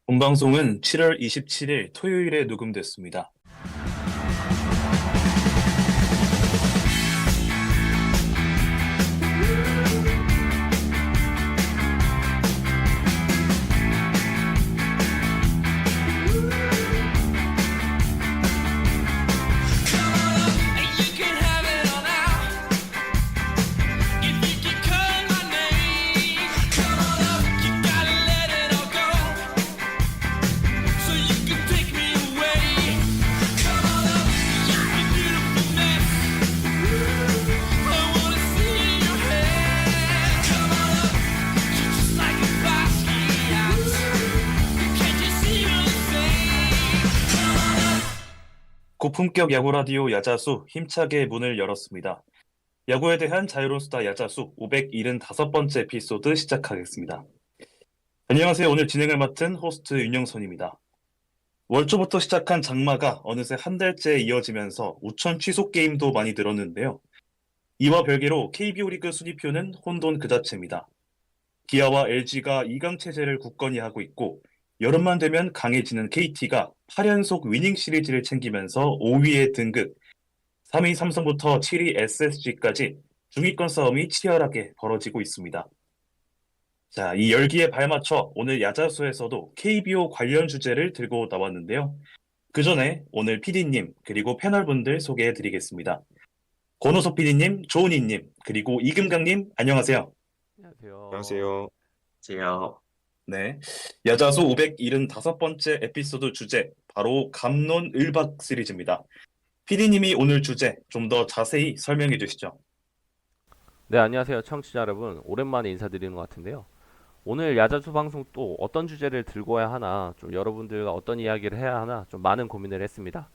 본방송은 7월 27일 토요일에 녹음됐습니다. 고품격 야구 라디오 야자수 힘차게 문을 열었습니다. 야구에 대한 자유로운 수다 야자수 575번째 에피소드 시작하겠습니다. 안녕하세요. 오늘 진행을 맡은 호스트 윤영선입니다. 월초부터 시작한 장마가 어느새 한 달째 이어지면서 우천 취소 게임도 많이 늘었는데요. 이와 별개로 KBO 리그 순위표는 혼돈 그 자체입니다. 기아와 LG가 2강 체제를 굳건히 하고 있고 여름만 되면 강해지는 KT가 8연속 위닝 시리즈를 챙기면서 5위에 등극, 3위 삼성부터 7위 SSG까지 중위권 싸움이 치열하게 벌어지고 있습니다. 자, 이 열기에 발맞춰 오늘 야자수에서도 KBO 관련 주제를 들고 나왔는데요. 그 전에 오늘 PD님 그리고 패널분들 소개해드리겠습니다. 권호석 PD님, 조은희님, 그리고 이금강님 안녕하세요. 안녕하세요. 안녕하세요. 네, 야자수 575번째 에피소드 주제 바로 갑론을박 시리즈입니다. PD님이 오늘 주제 좀 더 자세히 설명해 주시죠. 네, 안녕하세요. 청취자 여러분. 오랜만에 인사드리는 것 같은데요. 오늘 야자수 방송 또 어떤 주제를 들고 와야 하나, 좀 여러분들과 어떤 이야기를 해야 하나, 좀 많은 고민을 했습니다.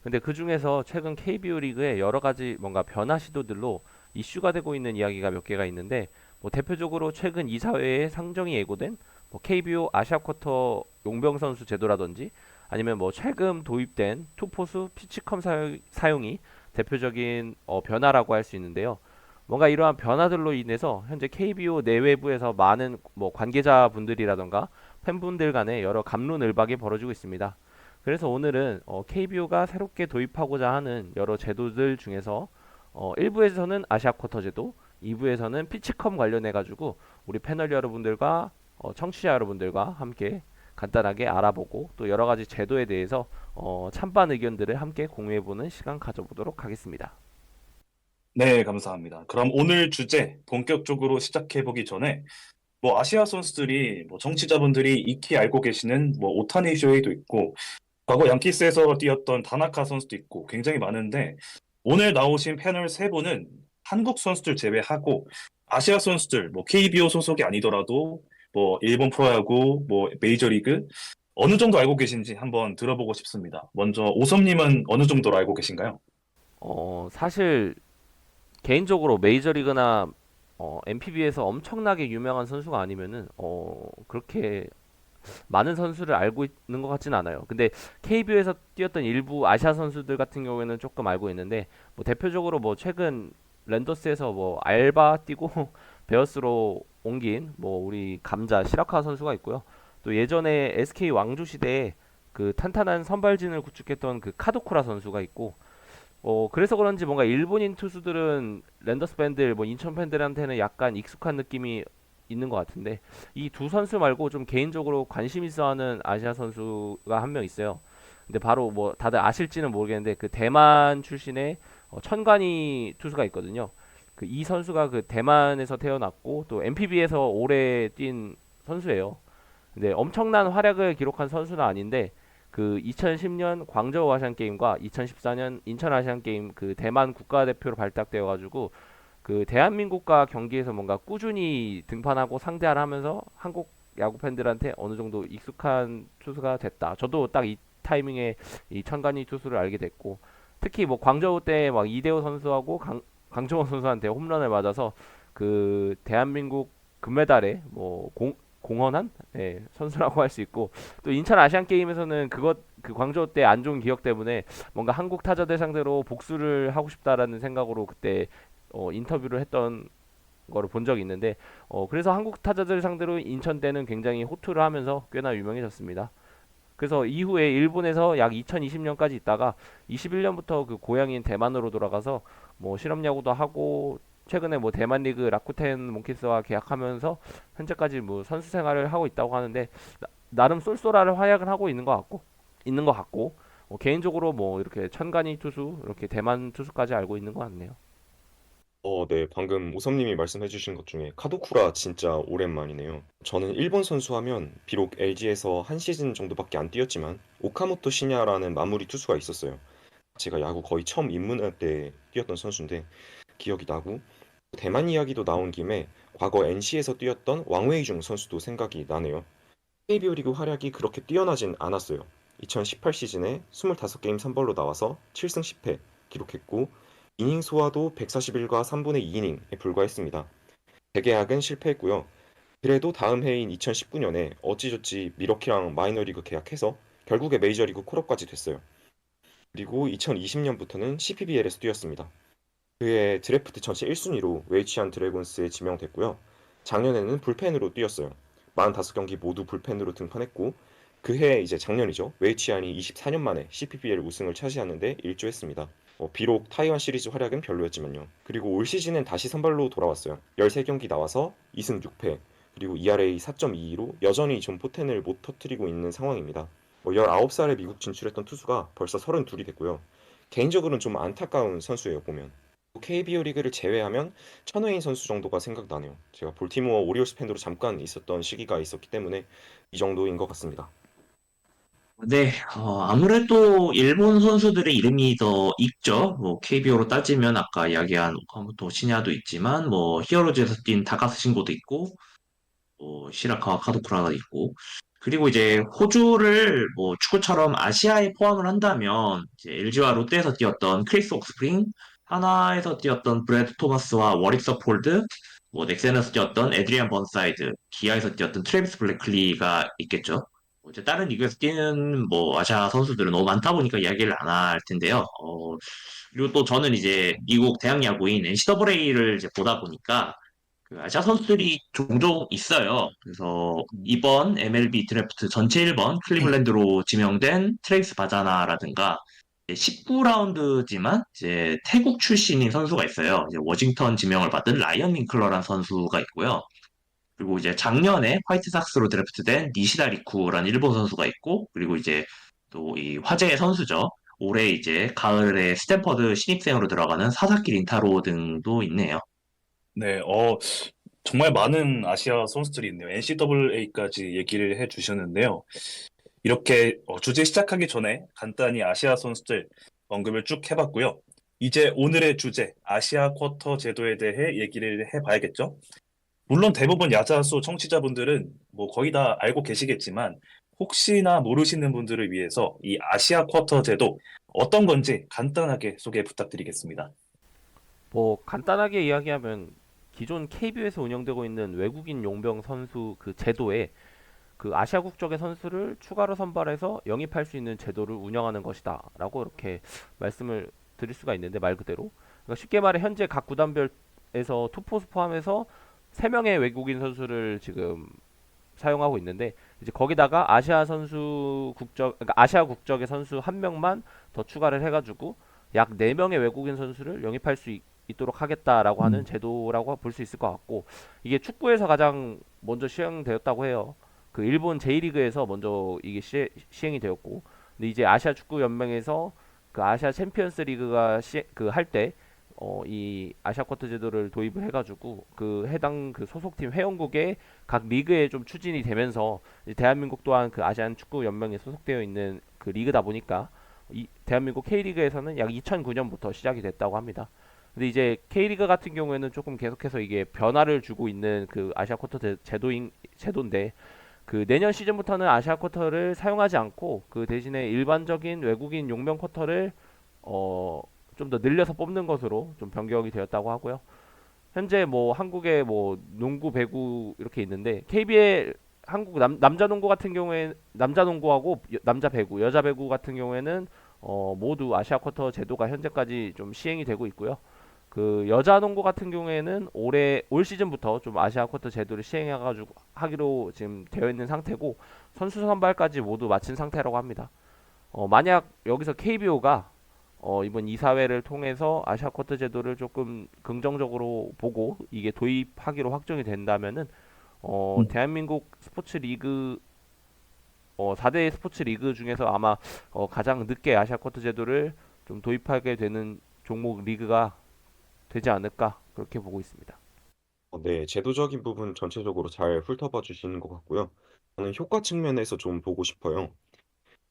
근데 그 중에서 최근 KBO 리그의 여러 가지 뭔가 변화 시도들로 이슈가 되고 있는 이야기가 몇 개가 있는데, 뭐 대표적으로 최근 이사회에 상정이 예고된 뭐 KBO 아시아 쿼터 용병 선수 제도라든지 아니면 뭐 최근 도입된 투포수 피치컴 사용이 대표적인 변화라고 할 수 있는데요. 뭔가 이러한 변화들로 인해서 현재 KBO 내외부에서 많은 뭐 관계자분들이라던가 팬분들 간에 여러 갑론을박이 벌어지고 있습니다. 그래서 오늘은 KBO가 새롭게 도입하고자 하는 여러 제도들 중에서 1부에서는 아시아 쿼터 제도, 2부에서는 피치컴 관련해 가지고 우리 패널 여러분들과 청취자 여러분들과 함께 간단하게 알아보고 또 여러 가지 제도에 대해서 찬반 의견들을 함께 공유해보는 시간 가져보도록 하겠습니다. 네, 감사합니다. 그럼 오늘 주제 본격적으로 시작해 보기 전에 뭐 아시아 선수들이 뭐 정치자분들이 익히 알고 계시는 뭐 오타니 쇼헤이도 있고 과거 양키스에서 뛰었던 다나카 선수도 있고 굉장히 많은데 오늘 나오신 패널 세 분은 한국 선수들 제외하고 아시아 선수들 뭐 KBO 소속이 아니더라도 뭐 일본 프로야구 뭐 메이저리그 어느 정도 알고 계신지 한번 들어보고 싶습니다. 먼저 오섭님은 어느 정도로 알고 계신가요? 사실 개인적으로 메이저리그나 NPB에서 엄청나게 유명한 선수가 아니면은 그렇게 많은 선수를 알고 있는 것 같진 않아요. 근데 KBO에서 뛰었던 일부 아시아 선수들 같은 경우에는 조금 알고 있는데 뭐 대표적으로 뭐 최근 랜더스에서 뭐 알바 뛰고 베어스로 옮긴 뭐 우리 감자 시라카 선수가 있고요. 또 예전에 SK 왕조 시대에 그 탄탄한 선발진을 구축했던 그 카도쿠라 선수가 있고 그래서 그런지 뭔가 일본인 투수들은 랜더스 팬들, 뭐 인천 팬들한테는 약간 익숙한 느낌이 있는 것 같은데 이 두 선수 말고 좀 개인적으로 관심 있어하는 아시아 선수가 한 명 있어요. 근데 바로 뭐 다들 아실지는 모르겠는데 그 대만 출신의 천관이 투수가 있거든요. 그 이 선수가 그 대만에서 태어났고 또 NPB에서 오래 뛴 선수예요. 근데 엄청난 활약을 기록한 선수는 아닌데 그 2010년 광저우 아시안 게임과 2014년 인천 아시안 게임 그 대만 국가대표로 발탁되어 가지고 그 대한민국과 경기에서 뭔가 꾸준히 등판하고 상대를 하면서 한국 야구 팬들한테 어느 정도 익숙한 투수가 됐다. 저도 딱 이 타이밍에 이 천간이 투수를 알게 됐고 특히 뭐 광저우 때 막 이대호 선수하고 강정호 선수한테 홈런을 맞아서 그 대한민국 금메달에 뭐 공헌한 선수라고 할 수 있고 또 인천 아시안 게임에서는 그 광저우 때 안 좋은 기억 때문에 뭔가 한국 타자들 상대로 복수를 하고 싶다라는 생각으로 그때 인터뷰를 했던 거를 본 적이 있는데 그래서 한국 타자들 상대로 인천대는 굉장히 호투를 하면서 꽤나 유명해졌습니다. 그래서 이후에 일본에서 약 2020년까지 있다가 21년부터 그 고향인 대만으로 돌아가서 뭐 실업 야구도 하고 최근에 뭐 대만 리그 라쿠텐 몽키스와 계약하면서 현재까지 뭐 선수 생활을 하고 있다고 하는데 나름 쏠쏠한 활약을 하고 있는 것 같고 개인적으로 뭐 이렇게 천간이 투수 이렇게 대만 투수까지 알고 있는 것 같네요. 네. 방금 오섭님이 말씀해주신 것 중에 카도쿠라 진짜 오랜만이네요. 저는 일본 선수 하면 비록 LG에서 한 시즌 정도밖에 안 뛰었지만 오카모토 시냐라는 마무리 투수가 있었어요. 제가 야구 거의 처음 입문할 때 뛰었던 선수인데 기억이 나고 대만 이야기도 나온 김에 과거 NC에서 뛰었던 왕웨이중 선수도 생각이 나네요. KBO 리그 활약이 그렇게 뛰어나진 않았어요. 2018 시즌에 25게임 선발로 나와서 7승 10패 기록했고 이닝 소화도 141과 3분의 2이닝에 불과했습니다. 재계약은 실패했고요. 그래도 다음 해인 2019년에 어찌저찌 미러키랑 마이너리그 계약해서 결국에 메이저리그 콜업까지 됐어요. 그리고 2020년부터는 CPBL에서 뛰었습니다. 그해 드래프트 전체 1순위로 웨이치안 드래곤스에 지명됐고요. 작년에는 불펜으로 뛰었어요. 45경기 모두 불펜으로 등판했고 그해 이제 작년이죠. 웨이치안이 24년 만에 CPBL 우승을 차지하는데 일조했습니다. 비록 타이완 시리즈 활약은 별로였지만요. 그리고 올 시즌엔 다시 선발로 돌아왔어요. 13경기 나와서 2승 6패 그리고 ERA 4.22로 여전히 좀 포텐을 못 터뜨리고 있는 상황입니다. 19살에 미국 진출했던 투수가 벌써 32이 됐고요. 개인적으로는 좀 안타까운 선수예요, 보면. KBO 리그를 제외하면 천웨인 선수 정도가 생각나네요. 제가 볼티모어 오리올스 팬으로 잠깐 있었던 시기가 있었기 때문에 이 정도인 것 같습니다. 네, 아무래도 일본 선수들의 이름이 더 있죠. 뭐, KBO로 따지면 아까 이야기한 오카모토 시냐도 있지만, 뭐, 히어로즈에서 뛴 다카스 신고도 있고, 뭐, 시라카와 카도쿠라가 있고, 그리고 이제 호주를 뭐 축구처럼 아시아에 포함을 한다면, 이제 LG와 롯데에서 뛰었던 크리스 옥스프링, 하나에서 뛰었던 브래드 토마스와 워릭 서폴드, 뭐, 넥센에서 뛰었던 에드리안 번사이드, 기아에서 뛰었던 트래비스 블래클리가 있겠죠. 이제 다른 리그에서 뛰는 뭐 아시아 선수들은 너무 많다 보니까 이야기를 안 할 텐데요. 그리고 또 저는 이제 미국 대학 야구인 NCAA를 이제 보다 보니까 그 아시아 선수들이 종종 있어요. 그래서 이번 MLB 드래프트 전체 1번 클리블랜드로 지명된 트레이스 바자나라든가 19라운드지만 이제 태국 출신인 선수가 있어요. 이제 워싱턴 지명을 받은 라이언 윙클러라는 선수가 있고요. 그리고 이제 작년에 화이트삭스로 드래프트된 니시다 리쿠라는 일본 선수가 있고, 그리고 이제 또 이 화제의 선수죠. 올해 이제 가을에 스탠퍼드 신입생으로 들어가는 사사키 린타로 등도 있네요. 네, 정말 많은 아시아 선수들이 있네요. NCAA까지 얘기를 해 주셨는데요. 이렇게 주제 시작하기 전에 간단히 아시아 선수들 언급을 쭉 해봤고요. 이제 오늘의 주제, 아시아 쿼터 제도에 대해 얘기를 해봐야겠죠? 물론 대부분 야자수 청취자분들은 뭐 거의 다 알고 계시겠지만 혹시나 모르시는 분들을 위해서 이 아시아 쿼터 제도 어떤 건지 간단하게 소개 부탁드리겠습니다. 뭐 간단하게 이야기하면 기존 KBO에서 운영되고 있는 외국인 용병 선수 그 제도에 그 아시아 국적의 선수를 추가로 선발해서 영입할 수 있는 제도를 운영하는 것이다라고 이렇게 말씀을 드릴 수가 있는데 말 그대로 그러니까 쉽게 말해 현재 각 구단별에서 투포수 포함해서 3명의 외국인 선수를 지금 사용하고 있는데 이제 거기다가 아시아 국적의 선수 한 명만 더 추가를 해가지고 약 4명의 외국인 선수를 영입할 수 있도록 하겠다라고 하는 제도라고 볼 수 있을 것 같고 이게 축구에서 가장 먼저 시행되었다고 해요. 그 일본 J리그에서 먼저 이게 시행이 되었고 근데 이제 아시아 축구 연맹에서 그 아시아 챔피언스 리그가 할 때 이 아시아 쿼터 제도를 도입을 해가지고 그 해당 그 소속팀 회원국의 각 리그에 좀 추진이 되면서 이제 대한민국 또한 그 아시안 축구 연맹에 소속되어 있는 그 리그다 보니까 이 대한민국 K리그에서는 약 2009년부터 시작이 됐다고 합니다. 근데 이제 K리그 같은 경우에는 조금 계속해서 이게 변화를 주고 있는 그 아시아 쿼터 제도인데 그 내년 시즌부터는 아시아 쿼터를 사용하지 않고 그 대신에 일반적인 외국인 용병 쿼터를 좀 더 늘려서 뽑는 것으로 좀 변경이 되었다고 하고요. 현재 뭐 한국에 뭐 농구, 배구 이렇게 있는데 KBL 한국 남자 농구 같은 경우에 남자 농구하고 남자 배구, 여자 배구 같은 경우에는 모두 아시아 쿼터 제도가 현재까지 좀 시행이 되고 있고요. 그 여자 농구 같은 경우에는 올 시즌부터 좀 아시아 쿼터 제도를 시행해가지고 하기로 지금 되어 있는 상태고 선수 선발까지 모두 마친 상태라고 합니다. 만약 여기서 KBO가 이번 이사회를 통해서 아시아 쿼터 제도를 조금 긍정적으로 보고 이게 도입하기로 확정이 된다면은 대한민국 스포츠 리그 4대 스포츠 리그 중에서 아마 가장 늦게 아시아 쿼터 제도를 좀 도입하게 되는 종목 리그가 되지 않을까 그렇게 보고 있습니다. 네, 제도적인 부분 전체적으로 잘 훑어봐 주시는 것 같고요. 저는 효과 측면에서 좀 보고 싶어요.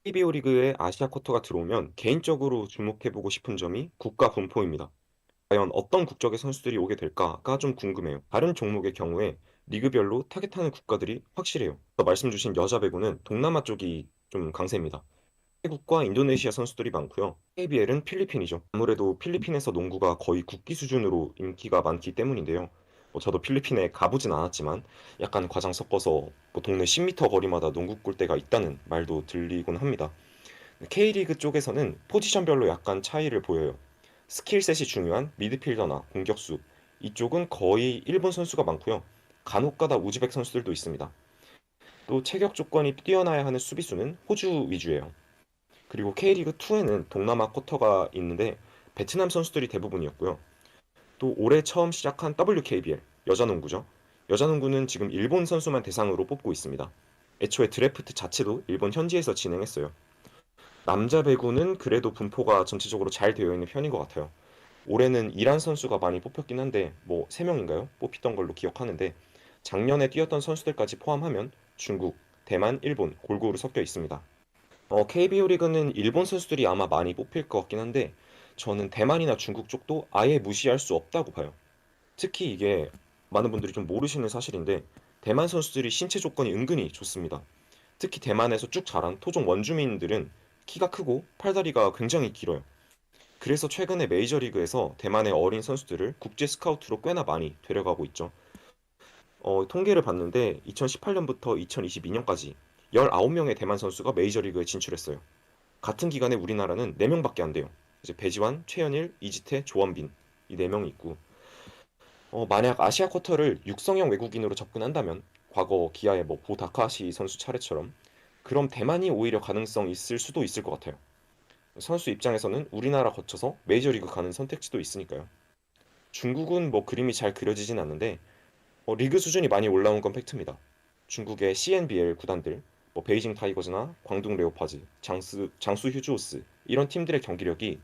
KBO 리그에 아시아 쿼터가 들어오면 개인적으로 주목해보고 싶은 점이 국가 분포입니다. 과연 어떤 국적의 선수들이 오게 될까가 좀 궁금해요. 다른 종목의 경우에 리그별로 타겟하는 국가들이 확실해요. 아까 말씀 주신 여자 배구는 동남아 쪽이 좀 강세입니다. 태국과 인도네시아 선수들이 많고요. KBL은 필리핀이죠. 아무래도 필리핀에서 농구가 거의 국기 수준으로 인기가 많기 때문인데요. 저도 필리핀에 가보진 않았지만 약간 과장 섞어서 뭐 동네 10m 거리마다 농구 골대가 있다는 말도 들리곤 합니다. K리그 쪽에서는 포지션별로 약간 차이를 보여요. 스킬셋이 중요한 미드필더나 공격수 이쪽은 거의 일본 선수가 많고요. 간혹가다 우즈벡 선수들도 있습니다. 또 체격 조건이 뛰어나야 하는 수비수는 호주 위주예요. 그리고 K리그2에는 동남아 쿼터가 있는데 베트남 선수들이 대부분이었고요. 또 올해 처음 시작한 WKBL, 여자농구죠. 여자농구는 지금 일본 선수만 대상으로 뽑고 있습니다. 애초에 드래프트 자체도 일본 현지에서 진행했어요. 남자 배구는 그래도 분포가 전체적으로 잘 되어 있는 편인 것 같아요. 올해는 이란 선수가 많이 뽑혔긴 한데 뭐 3명인가요? 뽑히던 걸로 기억하는데 작년에 뛰었던 선수들까지 포함하면 중국, 대만, 일본 골고루 섞여 있습니다. KBO 리그는 일본 선수들이 아마 많이 뽑힐 것 같긴 한데 저는 대만이나 중국 쪽도 아예 무시할 수 없다고 봐요. 특히 이게 많은 분들이 좀 모르시는 사실인데 대만 선수들이 신체 조건이 은근히 좋습니다. 특히 대만에서 쭉 자란 토종 원주민들은 키가 크고 팔다리가 굉장히 길어요. 그래서 최근에 메이저리그에서 대만의 어린 선수들을 국제 스카우트로 꽤나 많이 데려가고 있죠. 통계를 봤는데 2018년부터 2022년까지 19명의 대만 선수가 메이저리그에 진출했어요. 같은 기간에 우리나라는 4명밖에 안 돼요. 이제 배지환, 최현일, 이지태, 조원빈 이 4명이 있고 만약 아시아 쿼터를 육성형 외국인으로 접근한다면 과거 기아의 뭐 보다카시 선수 차례처럼 그럼 대만이 오히려 가능성 있을 수도 있을 것 같아요. 선수 입장에서는 우리나라 거쳐서 메이저리그 가는 선택지도 있으니까요. 중국은 뭐 그림이 잘 그려지진 않는데 리그 수준이 많이 올라온 건 팩트입니다. 중국의 CNBL 구단들, 뭐 베이징 타이거즈나 광둥 레오파즈, 장수 휴즈호스 이런 팀들의 경기력이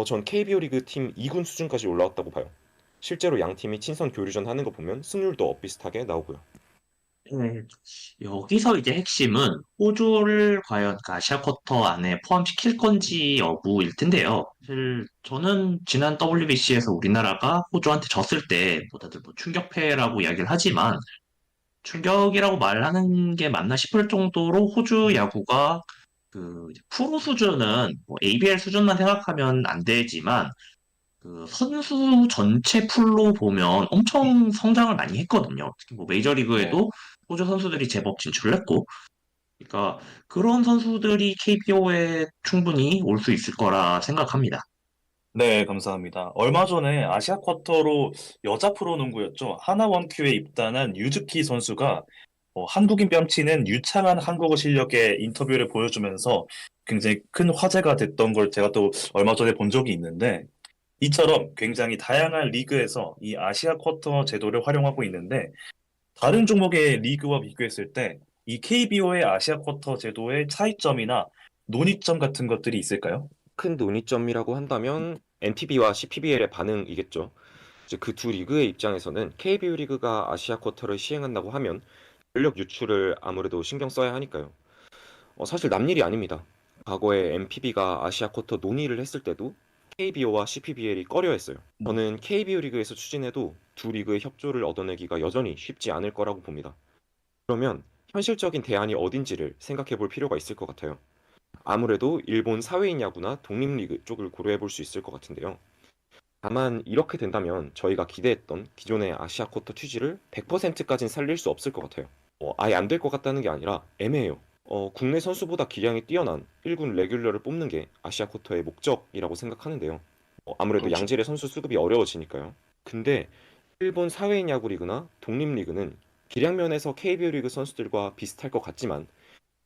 전 KBO 리그 팀 2군 수준까지 올라왔다고 봐요. 실제로 양 팀이 친선 교류전 하는 거 보면 승률도 엇비슷하게 나오고요. 네, 여기서 이제 핵심은 호주를 과연 그 아시아 쿼터 안에 포함시킬 건지 여부일 텐데요. 사실 저는 지난 WBC에서 우리나라가 호주한테 졌을 때 뭐 다들 뭐 충격패라고 이야기를 하지만 충격이라고 말하는 게 맞나 싶을 정도로 호주 야구가 그 이제 프로 수준은 뭐 ABL 수준만 생각하면 안 되지만 그 선수 전체 풀로 보면 엄청 성장을 많이 했거든요. 특히 뭐 네. 메이저리그에도 호주 선수들이 제법 진출을 했고, 그러니까 그런 선수들이 KBO에 충분히 올 수 있을 거라 생각합니다. 네, 감사합니다. 얼마 전에 아시아 쿼터로 여자 프로농구였죠. 하나원큐에 입단한 유즈키 선수가 한국인 뺨치는 유창한 한국어 실력의 인터뷰를 보여주면서 굉장히 큰 화제가 됐던 걸 제가 또 얼마 전에 본 적이 있는데 이처럼 굉장히 다양한 리그에서 이 아시아 쿼터 제도를 활용하고 있는데 다른 종목의 리그와 비교했을 때 이 KBO의 아시아 쿼터 제도의 차이점이나 논의점 같은 것들이 있을까요? 큰 논의점이라고 한다면 NPB와 CPBL의 반응이겠죠. 이제 그 두 리그의 입장에서는 KBO 리그가 아시아 쿼터를 시행한다고 하면 전력 유출을 아무래도 신경 써야 하니까요. 사실 남일이 아닙니다. 과거에 MPB가 아시아 쿼터 논의를 했을 때도 KBO와 CPBL이 꺼려했어요. 저는 KBO 리그에서 추진해도 두 리그의 협조를 얻어내기가 여전히 쉽지 않을 거라고 봅니다. 그러면 현실적인 대안이 어딘지를 생각해 볼 필요가 있을 것 같아요. 아무래도 일본 사회인 야구나 독립리그 쪽을 고려해 볼 수 있을 것 같은데요. 다만 이렇게 된다면 저희가 기대했던 기존의 아시아 쿼터 취지를 100%까진 살릴 수 없을 것 같아요. 아예 안 될 것 같다는 게 아니라 애매해요. 국내 선수보다 기량이 뛰어난 1군 레귤러를 뽑는 게 아시아 쿼터의 목적이라고 생각하는데요. 아무래도 그렇죠. 양질의 선수 수급이 어려워지니까요. 근데 일본 사회인 야구 리그나 독립 리그는 기량 면에서 KBO 리그 선수들과 비슷할 것 같지만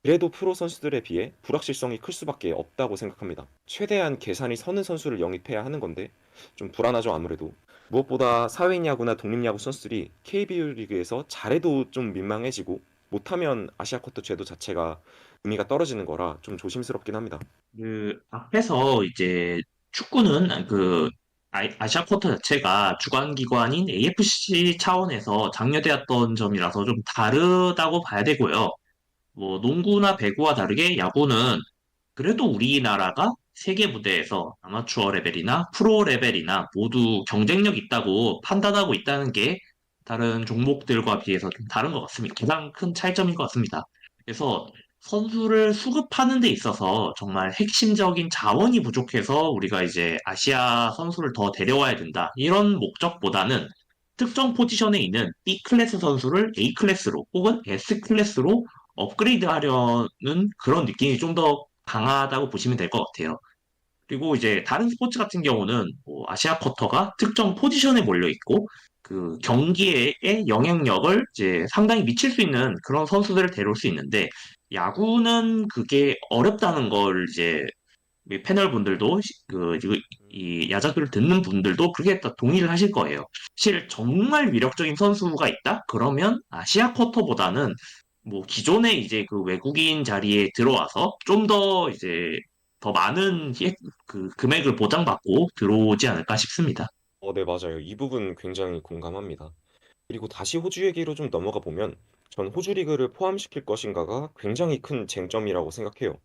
그래도 프로 선수들에 비해 불확실성이 클 수밖에 없다고 생각합니다. 최대한 계산이 서는 선수를 영입해야 하는 건데 좀 불안하죠, 아무래도. 무엇보다 사회인 야구나 독립 야구 선수들이 KBO 리그에서 잘해도 좀 민망해지고 못하면 아시아 쿼터 제도 자체가 의미가 떨어지는 거라 좀 조심스럽긴 합니다. 앞에서 이제 축구는 아시아 쿼터 자체가 주관 기관인 AFC 차원에서 장려되었던 점이라서 좀 다르다고 봐야 되고요. 뭐 농구나 배구와 다르게 야구는 그래도 우리나라가 세계 무대에서 아마추어 레벨이나 프로 레벨이나 모두 경쟁력 있다고 판단하고 있다는 게 다른 종목들과 비해서 좀 다른 것 같습니다. 가장 큰 차이점인 것 같습니다. 그래서 선수를 수급하는 데 있어서 정말 핵심적인 자원이 부족해서 우리가 이제 아시아 선수를 더 데려와야 된다. 이런 목적보다는 특정 포지션에 있는 B 클래스 선수를 A 클래스로 혹은 S 클래스로 업그레이드 하려는 그런 느낌이 좀 더 강하다고 보시면 될 것 같아요. 그리고 이제 다른 스포츠 같은 경우는 뭐 아시아 쿼터가 특정 포지션에 몰려 있고 그 경기의 영향력을 이제 상당히 미칠 수 있는 그런 선수들을 데려올 수 있는데 야구는 그게 어렵다는 걸 이제 이 패널 분들도 이 야자수를 듣는 분들도 그게 다 동의를 하실 거예요. 사실 정말 위력적인 선수가 있다? 그러면 아시아 쿼터보다는 뭐 기존에 이제 그 외국인 자리에 들어와서 좀 더 이제 더 많은 그 금액을 보장받고 들어오지 않을까 싶습니다. 네, 맞아요. 이 부분 굉장히 공감합니다. 그리고 다시 호주 얘기로 좀 넘어가 보면 전 호주 리그를 포함시킬 것인가가 굉장히 큰 쟁점이라고 생각해요.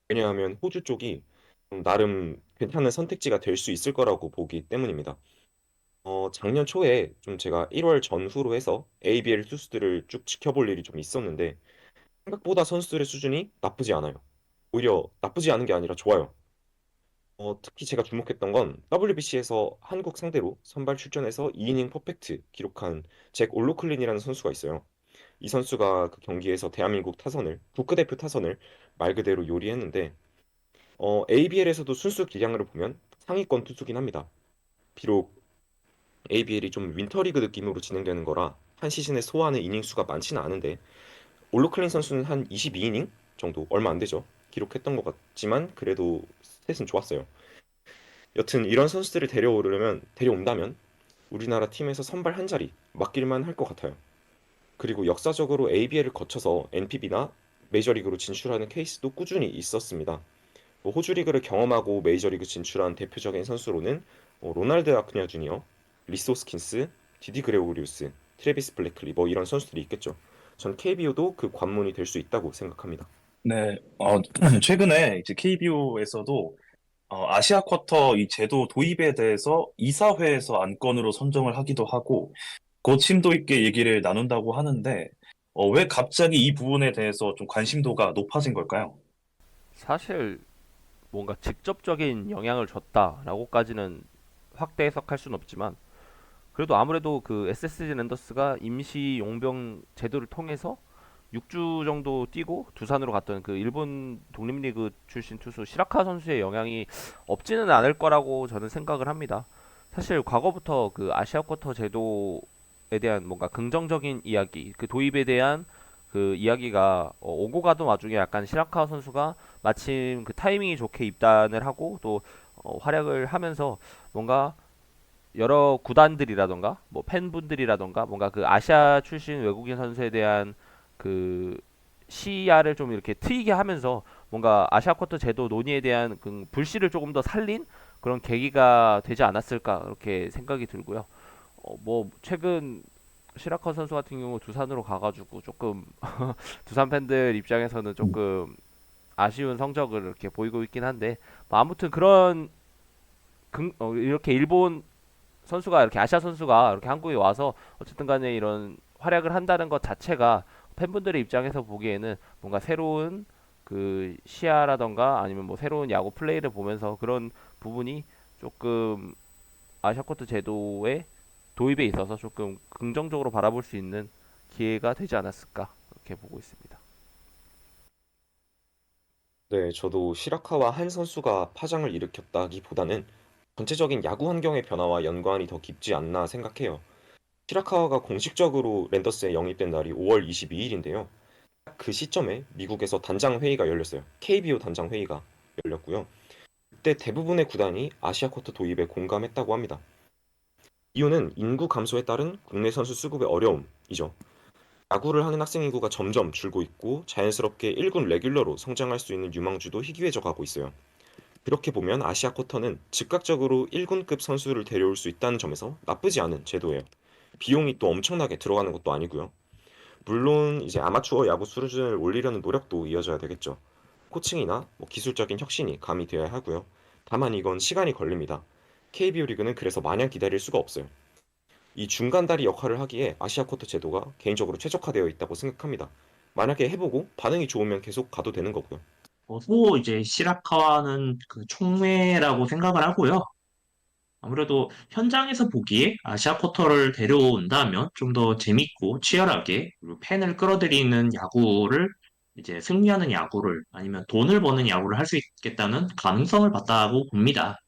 왜냐하면 호주 쪽이 좀 나름 괜찮은 선택지가 될 수 있을 거라고 보기 때문입니다. 작년 초에 좀 제가 1월 전후로 해서 ABL 투수들을 쭉 지켜볼 일이 좀 있었는데 생각보다 선수들의 수준이 나쁘지 않아요. 오히려 나쁘지 않은 게 아니라 좋아요. 특히 제가 주목했던 건 WBC에서 한국 상대로 선발 출전해서 2이닝 퍼펙트 기록한 잭 올로클린이라는 선수가 있어요. 이 선수가 그 경기에서 대한민국 타선을, 국가대표 타선을 말 그대로 요리했는데, ABL에서도 순수 기량을 보면 상위권 투수긴 합니다. 비록 ABL이 좀 윈터리그 느낌으로 진행되는 거라 한 시즌에 소화하는 이닝 수가 많지는 않은데, 올로클린 선수는 한 22이닝 정도, 얼마 안 되죠. 기록했던 것 같지만, 그래도 스탯은 좋았어요. 여튼 이런 선수들을 데려온다면 우리나라 팀에서 선발 한 자리 맡길만 할 것 같아요. 그리고 역사적으로 ABL을 거쳐서 NPB나 메이저리그로 진출하는 케이스도 꾸준히 있었습니다. 뭐 호주 리그를 경험하고 메이저리그 진출한 대표적인 선수로는 로날드 아크냐 주니어, 리스 호스킨스, 디디 그레고리우스, 트래비스 블래클리 뭐 이런 선수들이 있겠죠. 전 KBO도 그 관문이 될 수 있다고 생각합니다. 네, 최근에 이제 KBO에서도 아시아 쿼터 이 제도 도입에 대해서 이사회에서 안건으로 선정을 하기도 하고, 그 심도 있게 얘기를 나눈다고 하는데, 왜 갑자기 이 부분에 대해서 좀 관심도가 높아진 걸까요? 사실 뭔가 직접적인 영향을 줬다라고까지는 확대 해석할 수는 없지만 그래도 아무래도 그 SSG 랜더스가 임시 용병 제도를 통해서 6주 정도 뛰고 두산으로 갔던 그 일본 독립리그 출신 투수 시라카 선수의 영향이 없지는 않을 거라고 저는 생각을 합니다. 사실 과거부터 그 아시아 쿼터 제도에 대한 뭔가 긍정적인 이야기, 그 도입에 대한 그 이야기가 오고 가던 와중에 약간 시라카 선수가 마침 그 타이밍이 좋게 입단을 하고 또 활약을 하면서 뭔가 여러 구단들이라던가 뭐 팬분들이라던가 뭔가 그 아시아 출신 외국인 선수에 대한 그 시야를 좀 이렇게 트이게 하면서 뭔가 아시아 쿼터 제도 논의에 대한 그 불씨를 조금 더 살린 그런 계기가 되지 않았을까 그렇게 생각이 들고요. 뭐 최근 시라커 선수 같은 경우 두산으로 가가지고 조금 두산 팬들 입장에서는 조금 아쉬운 성적을 이렇게 보이고 있긴 한데 뭐 아무튼 그런 이렇게 일본 선수가 이렇게 아시아 선수가 이렇게 한국에 와서 어쨌든 간에 이런 활약을 한다는 것 자체가 팬분들의 입장에서 보기에는 뭔가 새로운 그 시야라던가 아니면 뭐 새로운 야구 플레이를 보면서 그런 부분이 조금 아시아쿼트 제도의 도입에 있어서 조금 긍정적으로 바라볼 수 있는 기회가 되지 않았을까 그렇게 보고 있습니다. 네, 저도 시라카와 한 선수가 파장을 일으켰다기보다는 전체적인 야구 환경의 변화와 연관이 더 깊지 않나 생각해요. 시라카와가 공식적으로 랜더스에 영입된 날이 5월 22일인데요. 그 시점에 미국에서 단장 회의가 열렸어요. KBO 단장 회의가 열렸고요. 그때 대부분의 구단이 아시아 쿼터 도입에 공감했다고 합니다. 이유는 인구 감소에 따른 국내 선수 수급의 어려움이죠. 야구를 하는 학생 인구가 점점 줄고 있고 자연스럽게 1군 레귤러로 성장할 수 있는 유망주도 희귀해져 가고 있어요. 그렇게 보면 아시아 쿼터는 즉각적으로 1군급 선수를 데려올 수 있다는 점에서 나쁘지 않은 제도예요. 비용이 또 엄청나게 들어가는 것도 아니고요. 물론 이제 아마추어 야구 수준을 올리려는 노력도 이어져야 되겠죠. 코칭이나 기술적인 혁신이 가미되어야 하고요. 다만 이건 시간이 걸립니다. KBO 리그는 그래서 마냥 기다릴 수가 없어요. 이 중간다리 역할을 하기에 아시아 쿼터 제도가 개인적으로 최적화되어 있다고 생각합니다. 만약에 해보고 반응이 좋으면 계속 가도 되는 거고요. 저도 이제 시라카와는 그 촉매라고 생각을 하고요. 아무래도 현장에서 보기에 아시아 쿼터를 데려온다면 좀 더 재밌고 치열하게 그리고 팬을 끌어들이는 야구를 이제 승리하는 야구를 아니면 돈을 버는 야구를 할 수 있겠다는 가능성을 봤다고 봅니다.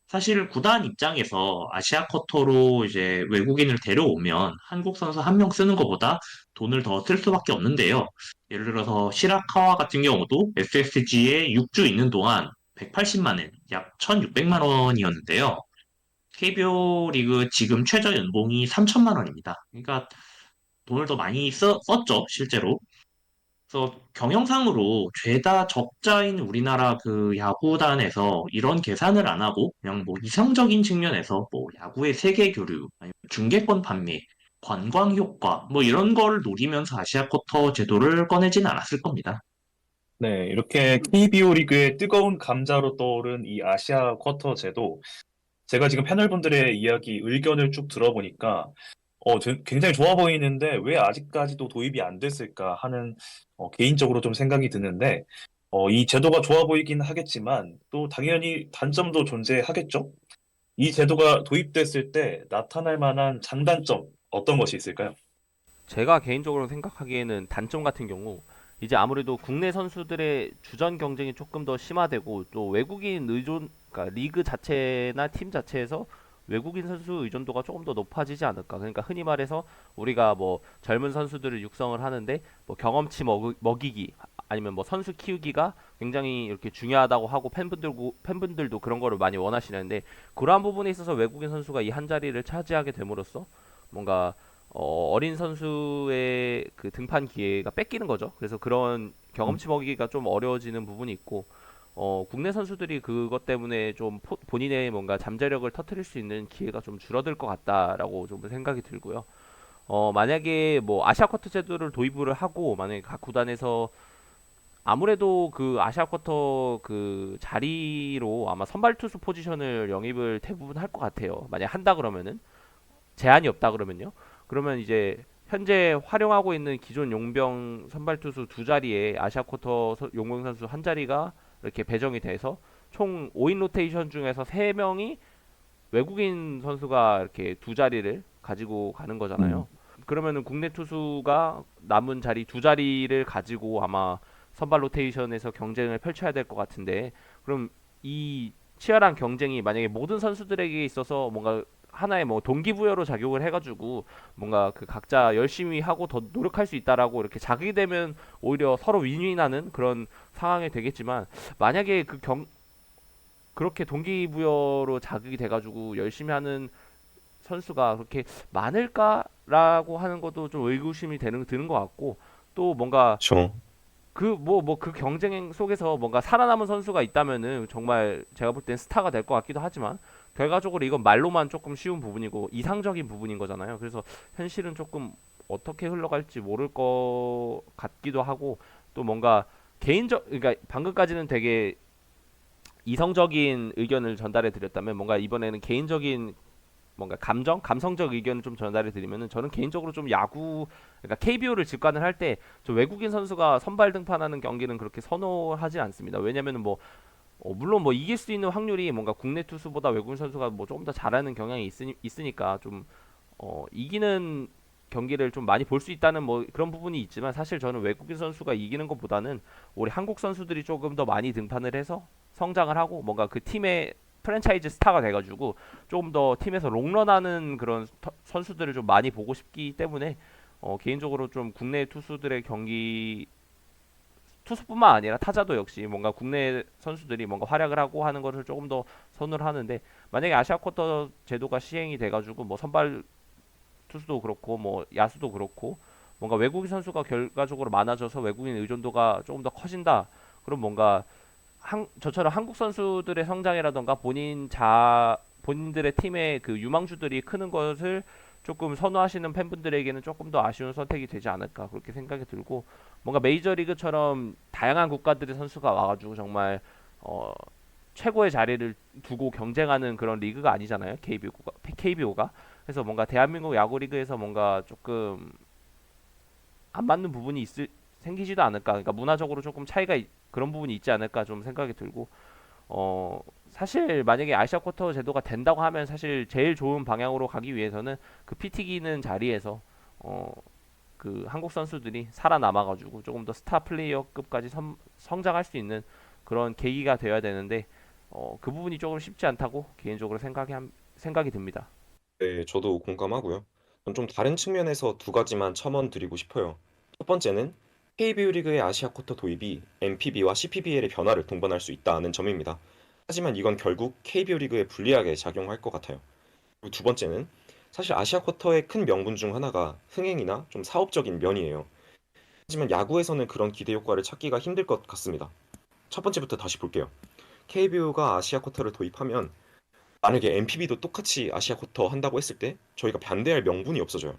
사실 구단 입장에서 아시아 쿼터로 이제 외국인을 데려오면 한국 선수 한 명 쓰는 것보다 돈을 더 쓸 수밖에 없는데요. 예를 들어서 시라카와 같은 경우도 SSG에 6주 있는 동안 180만 엔, 약 1,600만 원이었는데요. KBO 리그 지금 최저 연봉이 3천만 원입니다. 그러니까 돈을 더 많이 썼죠, 실제로. 그래서 경영상으로 죄다 적자인 우리나라 그 야구단에서 이런 계산을 안 하고 그냥 뭐 이성적인 측면에서 뭐 야구의 세계 교류, 아니면 중계권 판매, 관광 효과 뭐 이런 걸 노리면서 아시아 쿼터 제도를 꺼내진 않았을 겁니다. 네, 이렇게 KBO 리그의 뜨거운 감자로 떠오른 이 아시아 쿼터 제도, 제가 지금 패널분들의 이야기, 의견을 쭉 들어보니까 굉장히 좋아 보이는데 왜 아직까지도 도입이 안 됐을까 하는 개인적으로 좀 생각이 드는데 이 제도가 좋아 보이긴 하겠지만 또 당연히 단점도 존재하겠죠? 이 제도가 도입됐을 때 나타날 만한 장단점 어떤 것이 있을까요? 제가 개인적으로 생각하기에는 단점 같은 경우 이제 아무래도 국내 선수들의 주전 경쟁이 조금 더 심화되고 또 외국인 의존, 그러니까 리그 자체나 팀 자체에서 외국인 선수 의존도가 조금 더 높아지지 않을까. 그러니까 흔히 말해서 우리가 뭐 젊은 선수들을 육성을 하는데 뭐 경험치 먹이기 아니면 뭐 선수 키우기가 굉장히 이렇게 중요하다고 하고 팬분들도 그런 거를 많이 원하시는데 그러한 부분에 있어서 외국인 선수가 이 한 자리를 차지하게 됨으로써 뭔가 어린 선수의 그 등판 기회가 뺏기는 거죠. 그래서 그런 경험치 먹이기가 좀 어려워지는 부분이 있고, 국내 선수들이 그것 때문에 좀 본인의 뭔가 잠재력을 터트릴 수 있는 기회가 좀 줄어들 것 같다라고 좀 생각이 들고요. 만약에 뭐 아시아 쿼터 제도를 도입을 하고, 만약에 각 구단에서 아무래도 그 아시아 쿼터 그 자리로 아마 선발 투수 포지션을 영입을 대부분 할 것 같아요. 만약 한다 그러면은. 제한이 없다 그러면요. 그러면 이제 현재 활용하고 있는 기존 용병 선발 투수 두 자리에 아시아 쿼터 용병 선수 한 자리가 이렇게 배정이 돼서 총 5인 로테이션 중에서 3명이 외국인 선수가 이렇게 두 자리를 가지고 가는 거잖아요. 그러면은 국내 투수가 남은 자리 두 자리를 가지고 아마 선발 로테이션에서 경쟁을 펼쳐야 될 것 같은데 그럼 이 치열한 경쟁이 만약에 모든 선수들에게 있어서 뭔가 하나의 뭐 동기부여로 작용을 해가지고 뭔가 그 각자 열심히 하고 더 노력할 수 있다라고 이렇게 자극이 되면 오히려 서로 윈윈하는 그런 상황이 되겠지만 만약에 그렇게 동기부여로 자극이 돼가지고 열심히 하는 선수가 그렇게 많을까라고 하는 것도 좀 의구심이 드는 것 같고 또 뭔가 저, 그 경쟁 속에서 뭔가 살아남은 선수가 있다면은 정말 제가 볼 땐 스타가 될 것 같기도 하지만 결과적으로 이건 말로만 조금 쉬운 부분이고 이상적인 부분인 거잖아요. 그래서 현실은 조금 어떻게 흘러갈지 모를 것 같기도 하고 또 뭔가 그러니까 방금까지는 되게 이성적인 의견을 전달해 드렸다면 뭔가 이번에는 개인적인 뭔가 감성적 의견을 좀 전달해 드리면은 저는 개인적으로 좀 그러니까 KBO를 직관을 할 때 좀 외국인 선수가 선발 등판하는 경기는 그렇게 선호하지 않습니다. 왜냐면은 뭐 물론 뭐 이길 수 있는 확률이 뭔가 국내 투수보다 외국인 선수가 뭐 조금 더 잘하는 경향이 있으니까 좀 이기는 경기를 좀 많이 볼 수 있다는 뭐 그런 부분이 있지만 사실 저는 외국인 선수가 이기는 것보다는 우리 한국 선수들이 조금 더 많이 등판을 해서 성장을 하고 뭔가 그 팀의 프랜차이즈 스타가 돼가지고 조금 더 팀에서 롱런하는 그런 선수들을 좀 많이 보고 싶기 때문에 개인적으로 좀 국내 투수들의 경기 투수뿐만 아니라 타자도 역시 뭔가 국내 선수들이 뭔가 활약을 하고 하는 것을 조금 더 선호를 하는데 만약에 아시아 쿼터 제도가 시행이 돼가지고 뭐 선발 투수도 그렇고 뭐 야수도 그렇고 뭔가 외국인 선수가 결과적으로 많아져서 외국인 의존도가 조금 더 커진다. 그럼 뭔가 저처럼 한국 선수들의 성장이라던가 본인들의 팀의 그 유망주들이 크는 것을 조금 선호하시는 팬분들에게는 조금 더 아쉬운 선택이 되지 않을까 그렇게 생각이 들고 뭔가 메이저리그처럼 다양한 국가들의 선수가 와가지고 정말 최고의 자리를 두고 경쟁하는 그런 리그가 아니잖아요. KBO가. 그래서 뭔가 대한민국 야구 리그에서 뭔가 조금 안 맞는 부분이 생기지도 않을까. 그러니까 문화적으로 조금 그런 부분이 있지 않을까 좀 생각이 들고 사실 만약에 아시아 쿼터 제도가 된다고 하면 사실 제일 좋은 방향으로 가기 위해서는 그 피 튀기는 자리에서 그 한국 선수들이 살아남아가지고 조금 더 스타 플레이어급까지 성장할 수 있는 그런 계기가 되어야 되는데 그 부분이 조금 쉽지 않다고 개인적으로 생각이 듭니다. 네, 저도 공감하고요. 전 좀 다른 측면에서 두 가지만 첨언드리고 싶어요. 첫 번째는 KBO 리그의 아시아 쿼터 도입이 NPB와 CPBL의 변화를 동반할 수 있다는 점입니다. 하지만 이건 결국 KBO 리그에 불리하게 작용할 것 같아요. 그리고 두 번째는 사실 아시아 쿼터의 큰 명분 중 하나가 흥행이나 좀 사업적인 면이에요. 하지만 야구에서는 그런 기대 효과를 찾기가 힘들 것 같습니다. 첫 번째부터 다시 볼게요. KBO가 아시아 쿼터를 도입하면 만약에 NPB도 똑같이 아시아 쿼터 한다고 했을 때 저희가 반대할 명분이 없어져요.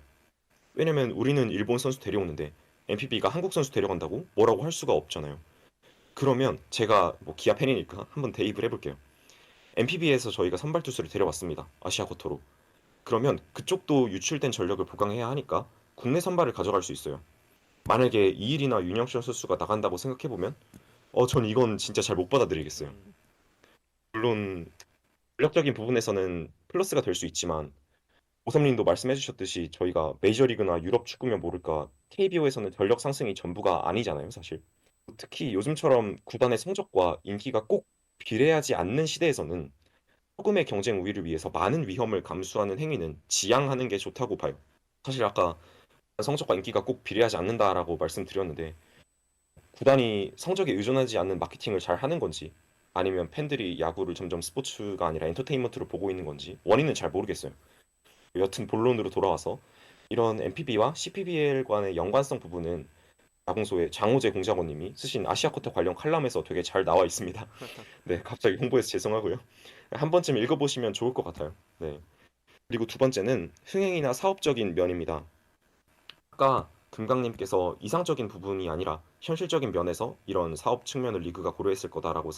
왜냐면 우리는 일본 선수 데려오는데 NPB가 한국 선수 데려간다고 뭐라고 할 수가 없잖아요. 그러면 제가 뭐 기아 팬이니까 한번 대입을 해볼게요. NPB에서 저희가 선발 투수를 데려왔습니다. 아시아 쿼터로. 그러면 그쪽도 유출된 전력을 보강해야 하니까 국내 선발을 가져갈 수 있어요. 만약에 이일이나 윤영철 선수가 나간다고 생각해보면 전 이건 진짜 잘 못 받아들이겠어요. 물론 전력적인 부분에서는 플러스가 될 수 있지만 오삼님도 말씀해주셨듯이 저희가 메이저리그나 유럽 축구면 모를까 KBO에서는 전력 상승이 전부가 아니잖아요, 사실. 특히 요즘처럼 구단의 성적과 인기가 꼭 비례하지 않는 시대에서는 조금의 경쟁 우위를 위해서 많은 위험을 감수하는 행위는 지양하는 게 좋다고 봐요. 사실 아까 성적과 인기가 꼭 비례하지 않는다라고 말씀드렸는데 구단이 성적에 의존하지 않는 마케팅을 잘 하는 건지 아니면 팬들이 야구를 점점 스포츠가 아니라 엔터테인먼트로 보고 있는 건지 원인은 잘 모르겠어요. 여튼 본론으로 돌아와서 이런 NPB와 CPBL 간의 연관성 부분은 야공소의 장호재 공작원님이 쓰신 아시아 쿼터 관련 칼럼에서 되게 잘 나와 있습니다. 네, 갑자기 홍보해서 죄송하고요. 한 번쯤 읽어보시면 좋을 것 같아요. 네. 그리고 두 번째는 흥행이나 사업적인 면입니다. 아까 금강님께서 이상적인 부분이 아니라 현실적인 면에서 이런 사업 측면을 리그가 고려했을 거다라고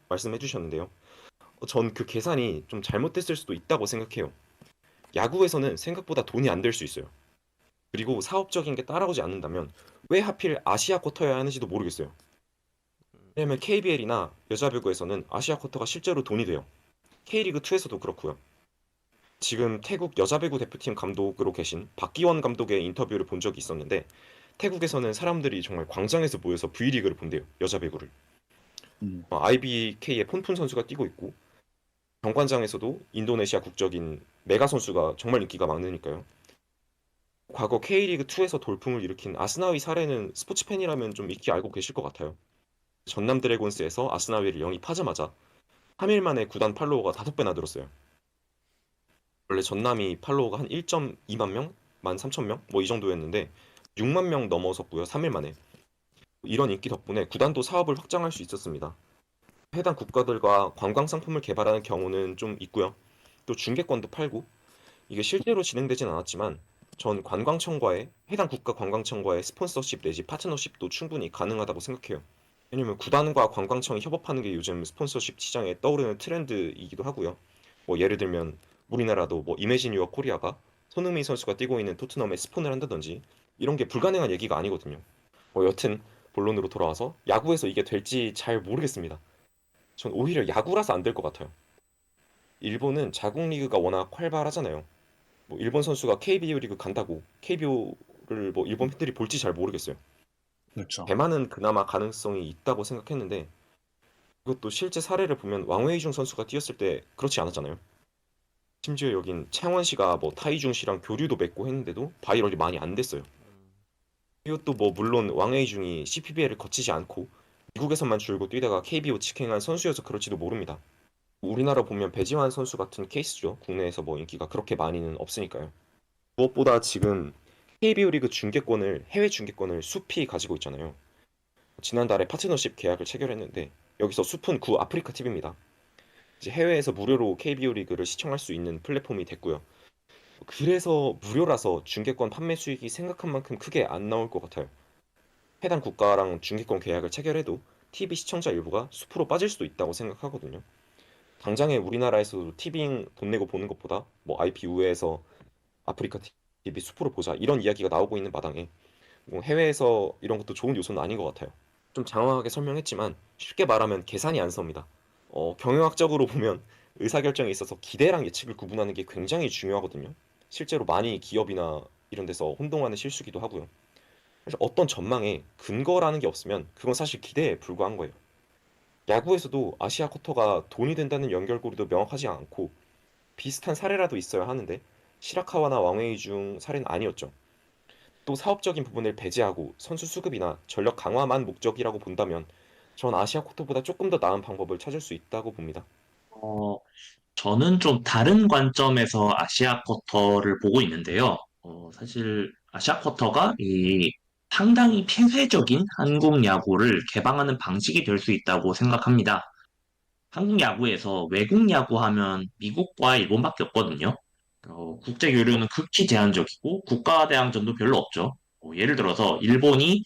말씀해 주셨는데요. 전 그 계산이 좀 잘못됐을 수도 있다고 생각해요. 야구에서는 생각보다 돈이 안 될 수 있어요. 그리고 사업적인 게 따라오지 않는다면 왜 하필 아시아 쿼터여야 하는지도 모르겠어요. 왜냐면 KBL이나 여자 배구에서는 아시아 쿼터가 실제로 돈이 돼요. K리그2에서도 그렇고요. 지금 태국 여자 배구 대표팀 감독으로 계신 박기원 감독의 인터뷰를 본 적이 있었는데 태국에서는 사람들이 정말 광장에서 모여서 V리그를 본대요. 여자 배구를. IBK의 폰푼 선수가 뛰고 있고 정관장에서도 인도네시아 국적인 메가 선수가 정말 인기가 많으니까요. 과거 K리그2에서 돌풍을 일으킨 아스나위 사례는 스포츠 팬이라면 좀 익히 알고 계실 것 같아요. 전남 드래곤스에서 아스나위를 영입하자마자 3일 만에 구단 팔로워가 5배나 늘었어요. 원래 전남이 팔로워가 한 1.2만 명? 13,000명? 뭐 이 정도였는데 6만 명 넘어섰고요. 3일 만에. 이런 인기 덕분에 구단도 사업을 확장할 수 있었습니다. 해당 국가들과 관광 상품을 개발하는 경우는 좀 있고요. 또 중계권도 팔고 이게 실제로 진행되진 않았지만 전 해당 국가 관광청과의 스폰서십 내지 파트너십도 충분히 가능하다고 생각해요. 왜냐면 구단과 관광청이 협업하는 게 요즘 스폰서십 시장에 떠오르는 트렌드이기도 하고요. 뭐 예를 들면 우리나라도 뭐 이매진 유어 코리아가 손흥민 선수가 뛰고 있는 토트넘에 스폰을 한다든지 이런 게 불가능한 얘기가 아니거든요. 뭐 여튼 본론으로 돌아와서 야구에서 이게 될지 잘 모르겠습니다. 전 오히려 야구라서 안 될 것 같아요. 일본은 자국 리그가 워낙 활발하잖아요. 뭐 일본 선수가 KBO 리그 간다고 KBO를 뭐 일본 팬들이 볼지 잘 모르겠어요. 그렇죠. 대만은 그나마 가능성이 있다고 생각했는데 그것도 실제 사례를 보면 왕웨이중 선수가 뛰었을 때 그렇지 않았잖아요. 심지어 여긴 창원 씨가 뭐 타이중 씨랑 교류도 맺고 했는데도 바이럴이 많이 안 됐어요. 이것도 뭐 물론 왕웨이중이 CPBL을 거치지 않고 미국에서만 줄고 뛰다가 KBO 직행한 선수여서 그럴지도 모릅니다. 우리나라 보면 배지환 선수 같은 케이스죠. 국내에서 뭐 인기가 그렇게 많이는 없으니까요. 무엇보다 지금 KBO 리그 중계권을 해외 중계권을 숲이 가지고 있잖아요. 지난달에 파트너십 계약을 체결했는데 여기서 숲은 구 아프리카 TV입니다. 이제 해외에서 무료로 KBO 리그를 시청할 수 있는 플랫폼이 됐고요. 그래서 무료라서 중계권 판매 수익이 생각한 만큼 크게 안 나올 것 같아요. 해당 국가랑 중계권 계약을 체결해도 TV 시청자 일부가 숲으로 빠질 수도 있다고 생각하거든요. 당장에 우리나라에서도 티빙 돈 내고 보는 것보다 뭐 IP 우회해서 아프리카 TV 숲으로 보자 이런 이야기가 나오고 있는 마당에 뭐 해외에서 이런 것도 좋은 요소는 아닌 것 같아요. 좀 장황하게 설명했지만 쉽게 말하면 계산이 안 섭니다. 경영학적으로 보면 의사결정에 있어서 기대랑 예측을 구분하는 게 굉장히 중요하거든요. 실제로 많이 기업이나 이런 데서 혼동하는 실수기도 하고요. 그래서 어떤 전망에 근거라는 게 없으면 그건 사실 기대에 불과한 거예요. 야구에서도 아시아 쿼터가 돈이 된다는 연결고리도 명확하지 않고 비슷한 사례라도 있어야 하는데 시라카와나 왕웨이 중 사례는 아니었죠. 또 사업적인 부분을 배제하고 선수 수급이나 전력 강화만 목적이라고 본다면 전 아시아 쿼터보다 조금 더 나은 방법을 찾을 수 있다고 봅니다. 어, 저는 좀 다른 관점에서 아시아 쿼터를 보고 있는데요. 사실 아시아 쿼터가 이 상당히 폐쇄적인 한국 야구를 개방하는 방식이 될 수 있다고 생각합니다. 한국 야구에서 외국 야구 하면 미국과 일본밖에 없거든요. 국제 교류는 극히 제한적이고 국가 대항전도 별로 없죠. 예를 들어서 일본이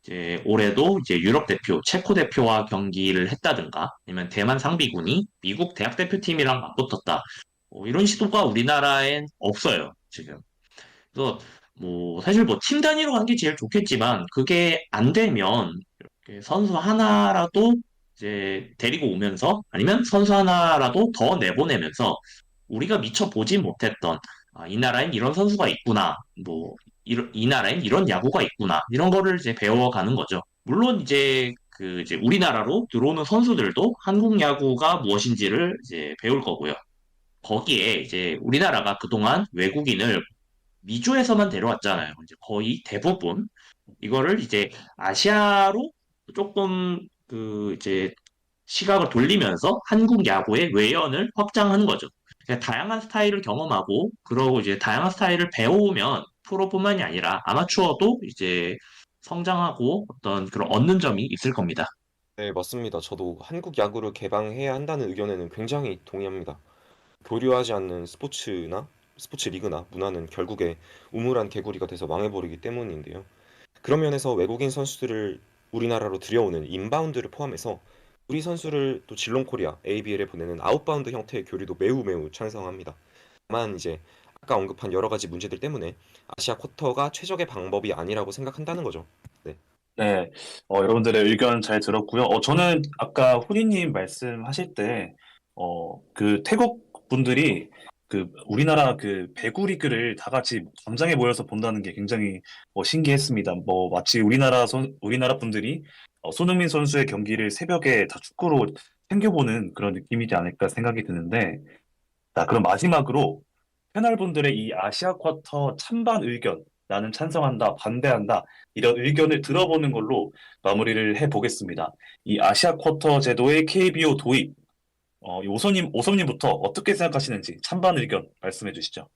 이제 올해도 이제 유럽 대표, 체코 대표와 경기를 했다든가, 아니면 대만 상비군이 미국 대학 대표팀이랑 맞붙었다. 이런 시도가 우리나라엔 없어요, 지금. 그래서 뭐 사실 뭐 팀 단위로 하는 게 제일 좋겠지만 그게 안 되면 이렇게 선수 하나라도 이제 데리고 오면서 아니면 선수 하나라도 더 내보내면서 우리가 미처 보지 못했던 이 나라엔 이런 선수가 있구나. 뭐 이 나라엔 이런 야구가 있구나. 이런 거를 이제 배워가는 거죠. 물론 이제 그 이제 우리나라로 들어오는 선수들도 한국 야구가 무엇인지를 이제 배울 거고요. 거기에 이제 우리나라가 그동안 외국인을 미주에서만 데려왔잖아요. 이제 거의 대부분 이거를 이제 아시아로 조금 그 이제 시각을 돌리면서 한국 야구의 외연을 확장하는 거죠. 그러니까 다양한 스타일을 경험하고 그러고 이제 다양한 스타일을 배우면 프로뿐만이 아니라 아마추어도 이제 성장하고 어떤 그런 얻는 점이 있을 겁니다. 네, 맞습니다. 저도 한국 야구를 개방해야 한다는 의견에는 굉장히 동의합니다. 교류하지 않는 스포츠나 스포츠 리그나 문화는 결국에 우물안 개구리가 돼서 망해버리기 때문인데요. 그런 면에서 외국인 선수들을 우리나라로 들여오는 인바운드를 포함해서 우리 선수를 또 질롱 코리아 ABL에 보내는 아웃바운드 형태의 교류도 매우 매우 찬성합니다. 다만 이제 아까 언급한 여러 가지 문제들 때문에 아시아 쿼터가 최적의 방법이 아니라고 생각한다는 거죠. 네. 네, 여러분들의 의견 잘 들었고요. 저는 아까 후니님 말씀하실 때, 그 태국 분들이 그 우리나라 그 배구 리그를 다 같이 광장에 모여서 본다는 게 굉장히 신기했습니다. 뭐 마치 우리나라 분들이 손흥민 선수의 경기를 새벽에 다 축구로 챙겨보는 그런 느낌이지 않을까 생각이 드는데, 자, 그럼 마지막으로 패널분들의 이 아시아 쿼터 찬반 의견, 나는 찬성한다, 반대한다, 이런 의견을 들어보는 걸로 마무리를 해보겠습니다. 이 아시아 쿼터 제도의 KBO 도입, 이 오성님부터 어떻게 생각하시는지 찬반 의견 말씀해 주시죠.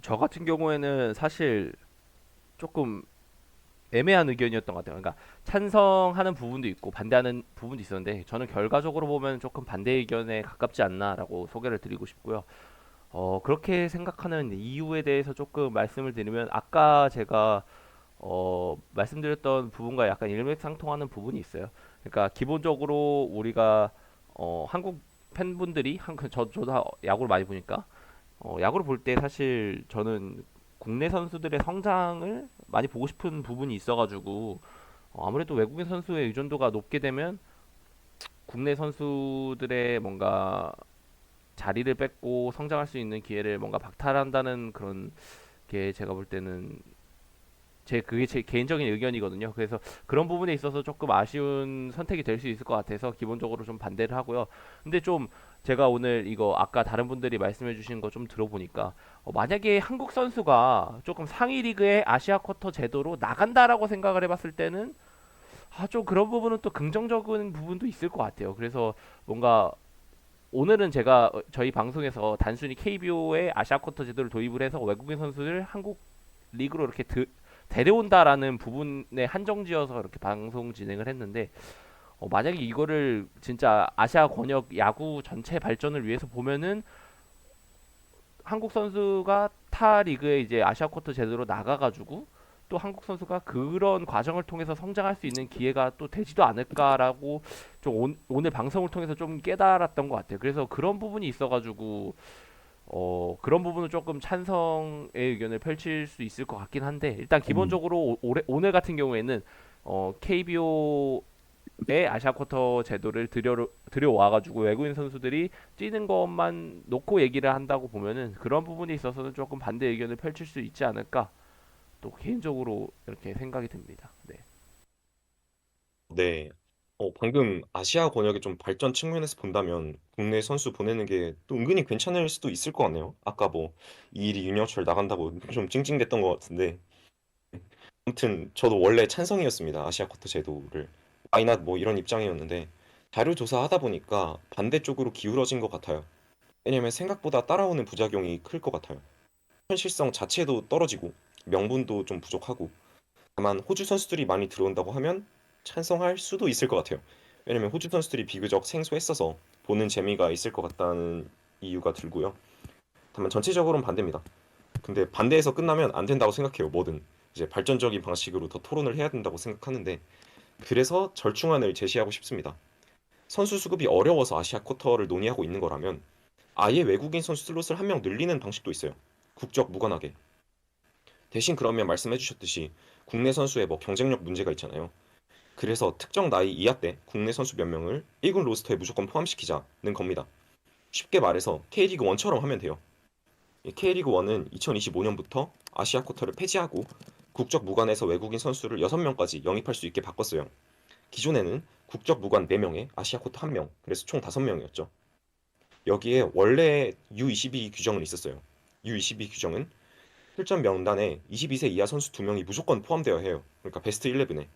저 같은 경우에는 사실 조금 애매한 의견이었던 것 같아요. 그러니까 찬성하는 부분도 있고 반대하는 부분도 있었는데 저는 결과적으로 보면 조금 반대 의견에 가깝지 않나라고 소개를 드리고 싶고요. 그렇게 생각하는 이유에 대해서 조금 말씀을 드리면 아까 제가 말씀드렸던 부분과 약간 일맥상통하는 부분이 있어요. 그러니까 기본적으로 우리가 한국 팬분들이 저도 야구를 많이 보니까 야구를 볼 때 사실 저는 국내 선수들의 성장을 많이 보고 싶은 부분이 있어가지고 아무래도 외국인 선수의 의존도가 높게 되면 국내 선수들의 뭔가 자리를 뺏고 성장할 수 있는 기회를 뭔가 박탈한다는 그런 게 제가 볼 때는 그게 제 개인적인 의견이거든요. 그래서 그런 부분에 있어서 조금 아쉬운 선택이 될 수 있을 것 같아서 기본적으로 좀 반대를 하고요. 근데 좀 제가 오늘 이거 아까 다른 분들이 말씀해 주신 거 좀 들어보니까 만약에 한국 선수가 조금 상위 리그의 아시아 쿼터 제도로 나간다라고 생각을 해봤을 때는 좀 그런 부분은 또 긍정적인 부분도 있을 것 같아요. 그래서 뭔가 오늘은 제가 저희 방송에서 단순히 KBO의 아시아 쿼터 제도를 도입을 해서 외국인 선수를 한국 리그로 이렇게 데려온다라는 부분에 한정지어서 이렇게 방송 진행을 했는데 만약에 이거를 진짜 아시아 권역 야구 전체 발전을 위해서 보면은 한국 선수가 타 리그에 이제 아시아 쿼터 제대로 나가가지고 또 한국 선수가 그런 과정을 통해서 성장할 수 있는 기회가 또 되지도 않을까라고 좀 오늘 방송을 통해서 좀 깨달았던 것 같아요. 그래서 그런 부분이 있어가지고 그런 부분은 조금 찬성의 의견을 펼칠 수 있을 것 같긴 한데 일단 기본적으로 오늘 같은 경우에는 KBO의 아시아 쿼터 제도를 들여와가지고 외국인 선수들이 뛰는 것만 놓고 얘기를 한다고 보면은 그런 부분에 있어서는 조금 반대 의견을 펼칠 수 있지 않을까 또 개인적으로 이렇게 생각이 듭니다. 네. 네. 방금 아시아 권역의 좀 발전 측면에서 본다면 국내 선수 보내는 게 또 은근히 괜찮을 수도 있을 것 같네요. 아까 뭐 이일이 윤영철 나간다고 좀 찡찡댔던 것 같은데 아무튼 저도 원래 찬성이었습니다. 아시아 쿼터 제도를 와이낫 뭐 이런 입장이었는데 자료 조사하다 보니까 반대쪽으로 기울어진 것 같아요. 왜냐면 생각보다 따라오는 부작용이 클 것 같아요. 현실성 자체도 떨어지고 명분도 좀 부족하고 다만 호주 선수들이 많이 들어온다고 하면 찬성할 수도 있을 것 같아요. 왜냐면 호주 선수들이 비교적 생소했어서 보는 재미가 있을 것 같다는 이유가 들고요. 다만 전체적으로는 반대입니다. 근데 반대해서 끝나면 안 된다고 생각해요. 뭐든 이제 발전적인 방식으로 더 토론을 해야 된다고 생각하는데 그래서 절충안을 제시하고 싶습니다. 선수 수급이 어려워서 아시아 쿼터를 논의하고 있는 거라면 아예 외국인 선수 슬롯을 한 명 늘리는 방식도 있어요. 국적 무관하게. 대신 그러면 말씀해 주셨듯이 국내 선수의 뭐 경쟁력 문제가 있잖아요. 그래서 특정 나이 이하 때 국내 선수 몇 명을 1군 로스터에 무조건 포함시키자는 겁니다. 쉽게 말해서 K리그 1처럼 하면 돼요. K리그 1은 2025년부터 아시아 쿼터를 폐지하고 국적 무관에서 외국인 선수를 6명까지 영입할 수 있게 바꿨어요. 기존에는 국적 무관 4명에 아시아 쿼터 1명, 그래서 총 5명이었죠. 여기에 원래 U22 규정은 있었어요. U22 규정은 출전 명단에 22세 이하 선수 2명이 무조건 포함되어야 해요. 그러니까 베스트 11에.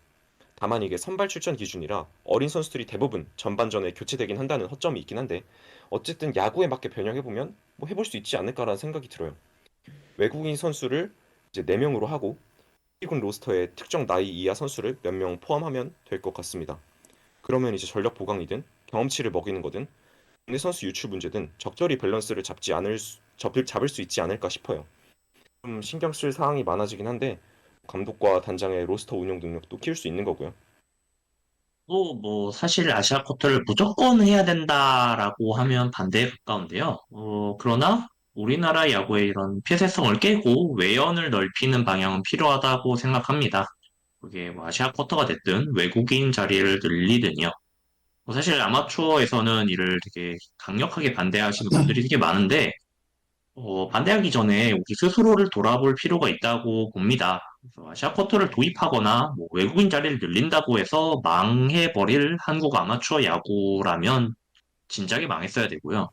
다만 이게 선발 출전 기준이라 어린 선수들이 대부분 전반전에 교체되긴 한다는 허점이 있긴 한데 어쨌든 야구에 맞게 변형해보면 뭐 해볼 수 있지 않을까라는 생각이 들어요. 외국인 선수를 이제 4명으로 하고 1군 로스터에 특정 나이 이하 선수를 몇 명 포함하면 될 것 같습니다. 그러면 이제 전력 보강이든 경험치를 먹이는 거든 국내 선수 유출 문제든 적절히 밸런스를 잡을 수 있지 않을까 싶어요. 좀 신경 쓸 사항이 많아지긴 한데 감독과 단장의 로스터 운영 능력도 키울 수 있는 거고요. 또 뭐 사실 아시아 쿼터를 무조건 해야 된다라고 하면 반대에 가까운데요. 그러나 우리나라 야구의 이런 폐쇄성을 깨고 외연을 넓히는 방향은 필요하다고 생각합니다. 그게 뭐 아시아 쿼터가 됐든 외국인 자리를 늘리든요. 뭐 사실 아마추어에서는 이를 되게 강력하게 반대하시는 분들이 되게 많은데 반대하기 전에 우리 스스로를 돌아볼 필요가 있다고 봅니다. 그래서 아시아 쿼터를 도입하거나 뭐 외국인 자리를 늘린다고 해서 망해버릴 한국 아마추어 야구라면 진작에 망했어야 되고요.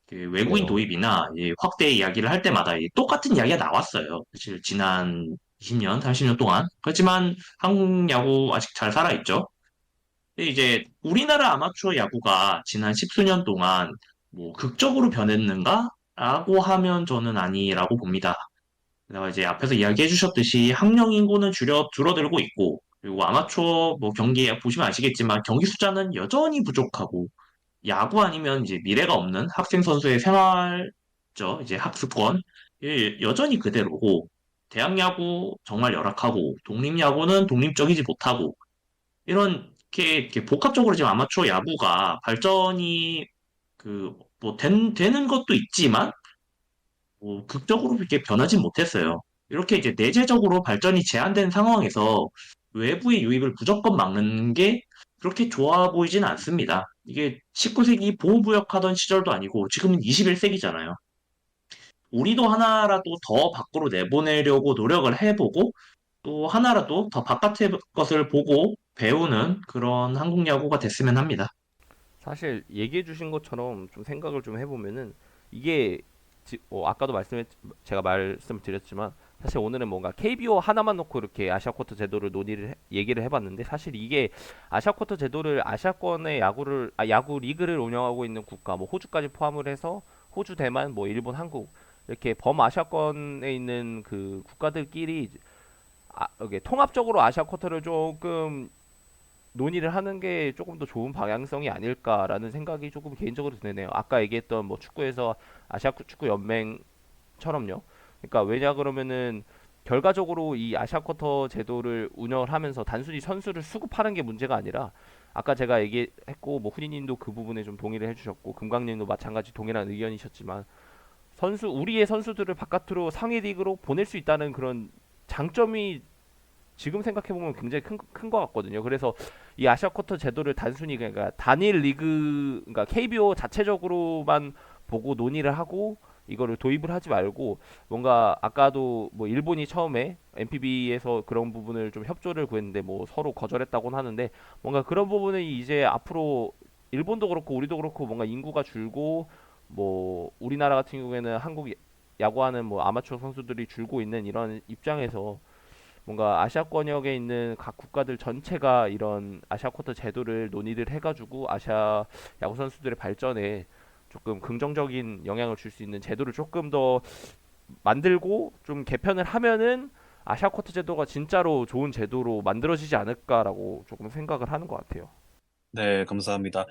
그 외국인 네요. 도입이나 이 확대 이야기를 할 때마다 이 똑같은 이야기가 나왔어요. 사실 지난 20년, 30년 동안. 그렇지만 한국 야구 아직 잘 살아있죠. 근데 이제 우리나라 아마추어 야구가 지난 십수년 동안 뭐 극적으로 변했는가? 라고 하면 저는 아니라고 봅니다. 그다가 이제 앞에서 이야기해 주셨듯이 학령 인구는 줄어들고 있고, 그리고 아마추어 뭐 경기 보시면 아시겠지만 경기 숫자는 여전히 부족하고, 야구 아니면 이제 미래가 없는 학생 선수의 생활죠. 이제 학습권 여전히 그대로고, 대학 야구 정말 열악하고, 독립 야구는 독립적이지 못하고, 이렇게 복합적으로 지금 아마추어 야구가 발전이 뭐 되는 것도 있지만 극적으로 이렇게 변하진 못했어요. 이렇게 이제 내재적으로 발전이 제한된 상황에서 외부의 유입을 무조건 막는 게 그렇게 좋아 보이진 않습니다. 이게 19세기 보호무역하던 시절도 아니고 지금은 21세기잖아요. 우리도 하나라도 더 밖으로 내보내려고 노력을 해보고 또 하나라도 더 바깥의 것을 보고 배우는 그런 한국 야구가 됐으면 합니다. 사실 얘기해 주신 것처럼 좀 생각을 좀 해보면은 이게 아까도 제가 말씀을 드렸지만 사실 오늘은 뭔가 KBO 하나만 놓고 이렇게 아시아 쿼터 제도를 얘기를 해봤는데 사실 이게 아시아 쿼터 제도를 아시아권의 야구 리그를 운영하고 있는 국가 뭐 호주까지 포함을 해서 호주, 대만, 뭐 일본, 한국 이렇게 범아시아권에 있는 그 국가들끼리 이게 통합적으로 아시아 쿼터를 조금 논의를 하는 게 조금 더 좋은 방향성이 아닐까라는 생각이 조금 개인적으로 드네요. 아까 얘기했던 뭐 축구에서 아시아 축구 연맹처럼요. 그러니까 왜냐 그러면은 결과적으로 이 아시아 쿼터 제도를 운영을 하면서 단순히 선수를 수급하는 게 문제가 아니라 아까 제가 얘기했고 뭐 훈이님도 그 부분에 좀 동의를 해주셨고 금강님도 마찬가지 동일한 의견이셨지만 우리의 선수들을 바깥으로 상위 리그로 보낼 수 있다는 그런 장점이 지금 생각해보면 굉장히 큰 것 같거든요. 그래서 이 아시아 쿼터 제도를 단순히 그러니까 단일 리그, 그러니까 KBO 자체적으로만 보고 논의를 하고 이거를 도입을 하지 말고 뭔가 아까도 뭐 일본이 처음에 NPB에서 그런 부분을 좀 협조를 구했는데 뭐 서로 거절했다고는 하는데 뭔가 그런 부분은 이제 앞으로 일본도 그렇고 우리도 그렇고 뭔가 인구가 줄고 뭐 우리나라 같은 경우에는 한국 야구하는 뭐 아마추어 선수들이 줄고 있는 이런 입장에서 뭔가 아시아권역에 있는 각 국가들 전체가 이런 아시아 쿼터 제도를 논의를 해가지고 아시아 야구 선수들의 발전에 조금 긍정적인 영향을 줄 수 있는 제도를 조금 더 만들고 좀 개편을 하면은 아시아 쿼터 제도가 진짜로 좋은 제도로 만들어지지 않을까라고 조금 생각을 하는 것 같아요. 네, 감사합니다.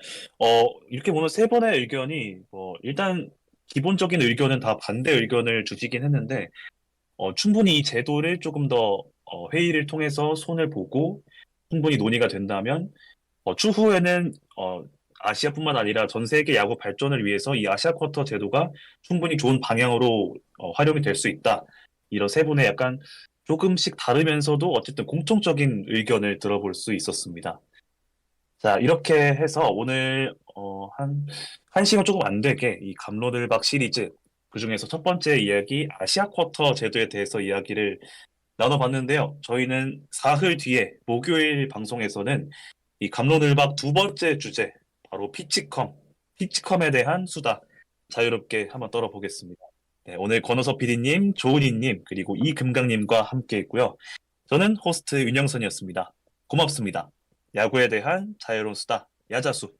이렇게 보면 세 분의 의견이, 일단, 기본적인 의견은 다 반대 의견을 주시긴 했는데, 충분히 이 제도를 조금 더, 회의를 통해서 손을 보고, 충분히 논의가 된다면, 추후에는, 아시아뿐만 아니라 전 세계 야구 발전을 위해서 이 아시아 쿼터 제도가 충분히 좋은 방향으로, 활용이 될 수 있다. 이런 세 분의 약간 조금씩 다르면서도 어쨌든 공통적인 의견을 들어볼 수 있었습니다. 자, 이렇게 해서 오늘 한 시간 조금 안 되게 이 갑로들박 시리즈 그중에서 첫 번째 이야기 아시아 쿼터 제도에 대해서 이야기를 나눠봤는데요. 저희는 사흘 뒤에 목요일 방송에서는 이 갑로들박 두 번째 주제 바로 피치컴에 대한 수다 자유롭게 한번 떨어보겠습니다. 네, 오늘 권호섭 PD님, 조은희님 그리고 이금강님과 함께 했고요. 저는 호스트 윤영선이었습니다. 고맙습니다. 야구에 대한 자유로운 수다, 야자수.